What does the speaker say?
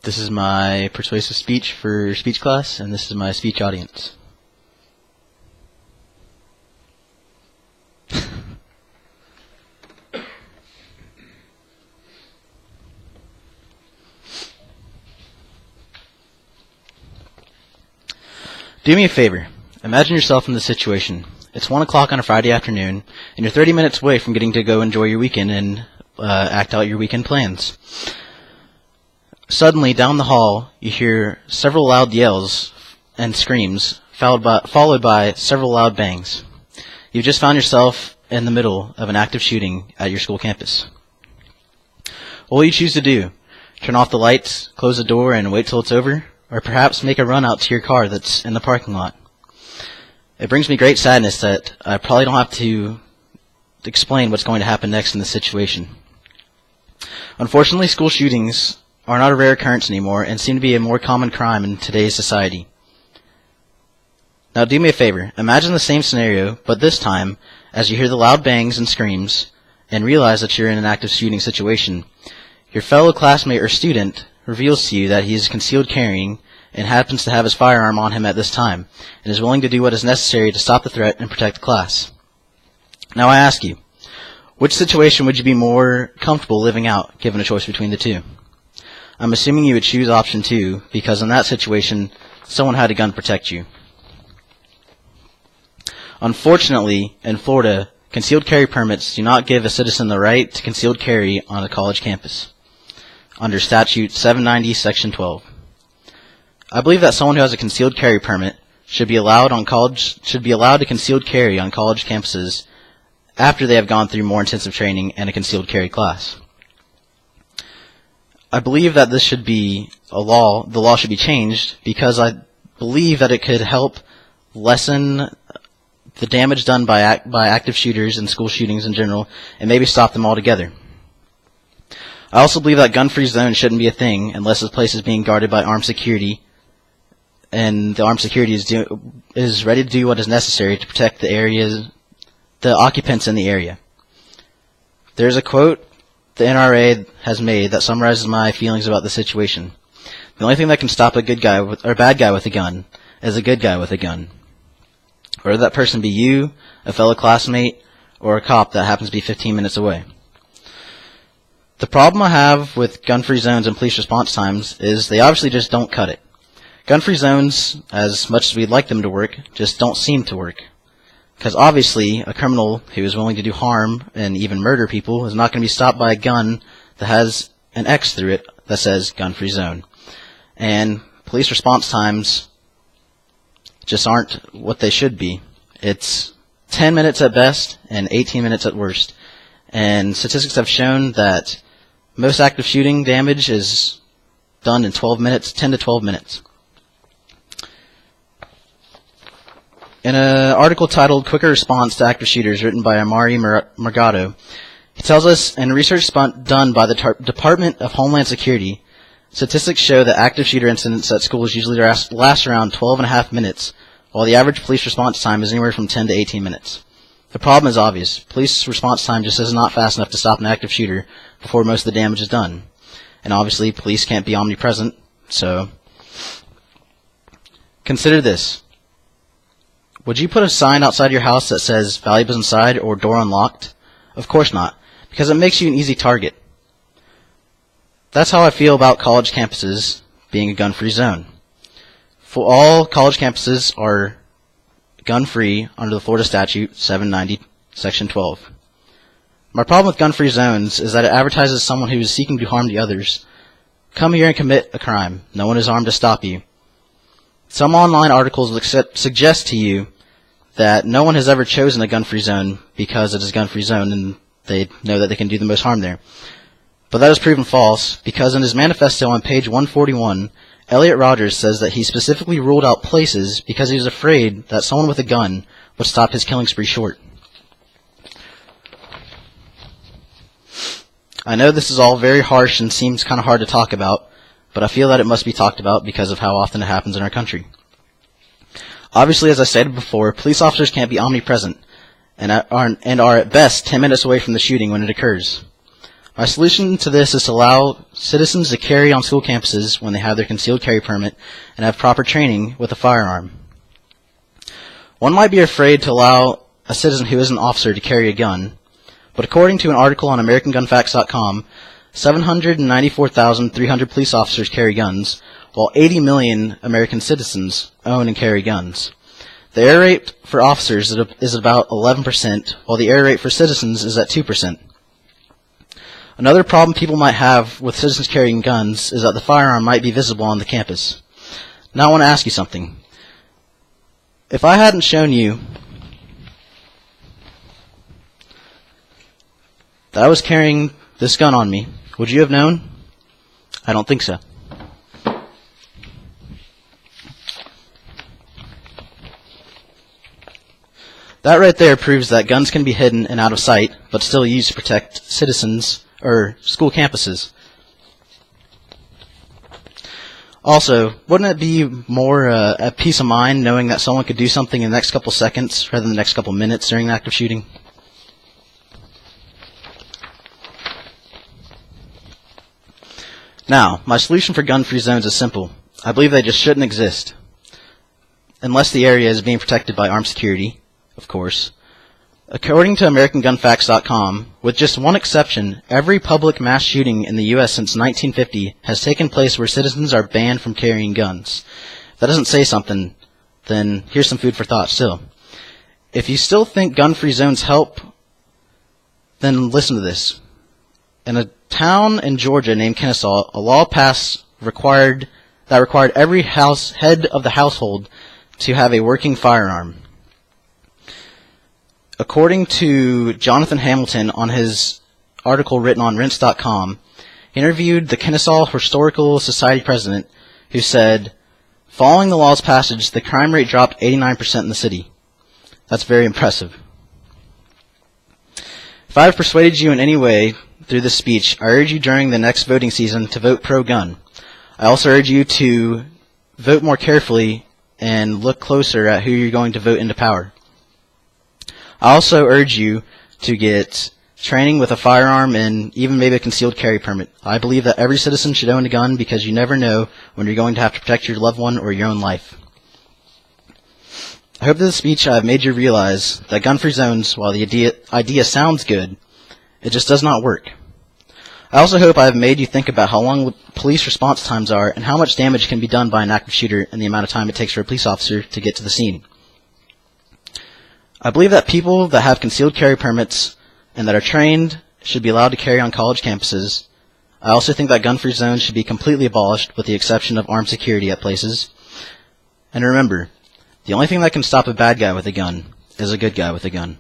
This is my persuasive speech for speech class, and this is my speech audience. Do me a favor. Imagine yourself in this situation. It's 1 o'clock on a Friday afternoon, and you're 30 minutes away from getting to go enjoy your weekend and act out your weekend plans. Suddenly, down the hall, you hear several loud yells and screams, followed by several loud bangs. You've just found yourself in the middle of an active shooting at your school campus. What will you choose to do? Turn off the lights, close the door, and wait till it's over? Or perhaps make a run out to your car that's in the parking lot? It brings me great sadness that I probably don't have to explain what's going to happen next in this situation. Unfortunately, school shootings are not a rare occurrence anymore and seem to be a more common crime in today's society. Now do me a favor, imagine the same scenario, but this time, as you hear the loud bangs and screams and realize that you're in an active shooting situation, your fellow classmate or student reveals to you that he is concealed carrying and happens to have his firearm on him at this time, and is willing to do what is necessary to stop the threat and protect the class. Now I ask you, which situation would you be more comfortable living out, given a choice between the two? I'm assuming you would choose option 2, because in that situation, someone had a gun to protect you. Unfortunately, in Florida, concealed carry permits do not give a citizen the right to concealed carry on a college campus, under Statute 790, Section 12. I believe that someone who has a concealed carry permit should be allowed to concealed carry on college campuses after they have gone through more intensive training and a concealed carry class. I believe that this should be a law. The law should be changed because I believe that it could help lessen the damage done by active shooters and school shootings in general, and maybe stop them altogether. I also believe that gun-free zones shouldn't be a thing unless the place is being guarded by armed security, and the armed security is ready to do what is necessary to protect the occupants in the area. There's a quote the NRA has made that summarizes my feelings about the situation. The only thing that can stop a good guy or bad guy with a gun is a good guy with a gun. Whether that person be you, a fellow classmate, or a cop that happens to be 15 minutes away. The problem I have with gun-free zones and police response times is they obviously just don't cut it. Gun-free zones, as much as we'd like them to work, just don't seem to work. Because obviously, a criminal who is willing to do harm and even murder people is not going to be stopped by a gun that has an X through it that says gun-free zone. And police response times just aren't what they should be. It's 10 minutes at best and 18 minutes at worst. And statistics have shown that most active shooting damage is done in 12 minutes, 10 to 12 minutes. In an article titled Quicker Response to Active Shooters, written by Amari Margado, he tells us, in research done by the Department of Homeland Security, statistics show that active shooter incidents at schools usually last around 12 and a half minutes, while the average police response time is anywhere from 10 to 18 minutes. The problem is obvious. Police response time just is not fast enough to stop an active shooter before most of the damage is done. And obviously, police can't be omnipresent, so consider this. Would you put a sign outside your house that says valuables inside or door unlocked? Of course not, because it makes you an easy target. That's how I feel about college campuses being a gun-free zone. For all college campuses are gun-free under the Florida Statute 790, Section 12. My problem with gun-free zones is that it advertises someone who is seeking to harm the others. Come here and commit a crime. No one is armed to stop you. Some online articles will suggest to you that no one has ever chosen a gun-free zone because it is a gun-free zone and they know that they can do the most harm there. But that is proven false, because in his manifesto on page 141, Elliot Rogers says that he specifically ruled out places because he was afraid that someone with a gun would stop his killing spree short. I know this is all very harsh and seems kind of hard to talk about, but I feel that it must be talked about because of how often it happens in our country. Obviously, as I stated before, police officers can't be omnipresent and are at best 10 minutes away from the shooting when it occurs. My solution to this is to allow citizens to carry on school campuses when they have their concealed carry permit and have proper training with a firearm. One might be afraid to allow a citizen who is an officer to carry a gun, but according to an article on AmericanGunFacts.com, 794,300 police officers carry guns, while 80 million American citizens own and carry guns. The error rate for officers is about 11%, while the error rate for citizens is at 2%. Another problem people might have with citizens carrying guns is that the firearm might be visible on the campus. Now I want to ask you something. If I hadn't shown you that I was carrying this gun on me, would you have known? I don't think so. That right there proves that guns can be hidden and out of sight, but still used to protect citizens or school campuses. Also, wouldn't it be more a peace of mind knowing that someone could do something in the next couple seconds rather than the next couple minutes during an active shooting? Now, my solution for gun-free zones is simple. I believe they just shouldn't exist, unless the area is being protected by armed security, of course. According to AmericanGunFacts.com, with just one exception, every public mass shooting in the U.S. since 1950 has taken place where citizens are banned from carrying guns. If that doesn't say something, then here's some food for thought still. If you still think gun-free zones help, then listen to this. In a town in Georgia named Kennesaw, a law passed that required every head of the household to have a working firearm. According to Jonathan Hamilton on his article written on Rense.com, he interviewed the Kennesaw Historical Society president who said, following the law's passage, the crime rate dropped 89% in the city. That's very impressive. If I have persuaded you in any way through this speech, I urge you during the next voting season to vote pro-gun. I also urge you to vote more carefully and look closer at who you're going to vote into power. I also urge you to get training with a firearm and even maybe a concealed carry permit. I believe that every citizen should own a gun because you never know when you're going to have to protect your loved one or your own life. I hope that this speech I have made you realize that gun-free zones, while the idea sounds good, it just does not work. I also hope I have made you think about how long police response times are and how much damage can be done by an active shooter in the amount of time it takes for a police officer to get to the scene. I believe that people that have concealed carry permits and that are trained should be allowed to carry on college campuses. I also think that gun-free zones should be completely abolished with the exception of armed security at places. And remember, the only thing that can stop a bad guy with a gun is a good guy with a gun.